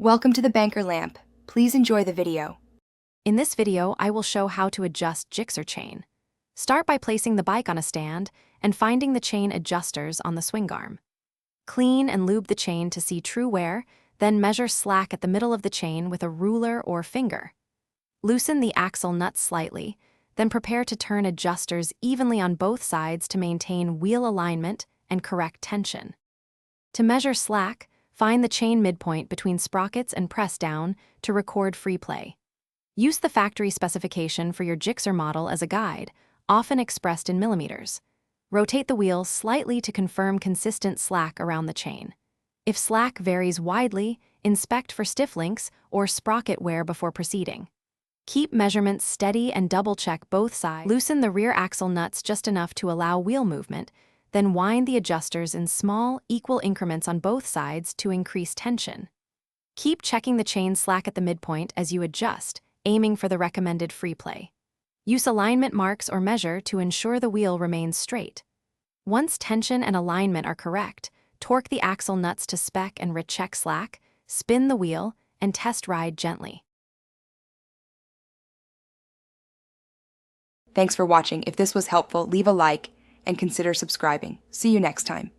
Welcome to the Banker Lamp. Please enjoy the video. In this video, I will show how to adjust Gixxer chain. Start by placing the bike on a stand and finding the chain adjusters on the swing arm. Clean and lube the chain to see true wear, then measure slack at the middle of the chain with a ruler or finger. Loosen the axle nuts slightly, then prepare to turn adjusters evenly on both sides to maintain wheel alignment and correct tension. To measure slack, find the chain midpoint between sprockets and press down to record free play. Use the factory specification for your Gixxer model as a guide, often expressed in millimeters. Rotate the wheel slightly to confirm consistent slack around the chain. If slack varies widely, inspect for stiff links or sprocket wear before proceeding. Keep measurements steady and double-check both sides. Loosen the rear axle nuts just enough to allow wheel movement, then wind the adjusters in small, equal increments on both sides to increase tension. Keep checking the chain slack at the midpoint as you adjust, aiming for the recommended free play. Use alignment marks or measure to ensure the wheel remains straight. Once tension and alignment are correct, torque the axle nuts to spec and recheck slack, spin the wheel, and test ride gently. Thanks for watching. If this was helpful, leave a like and consider subscribing. See you next time.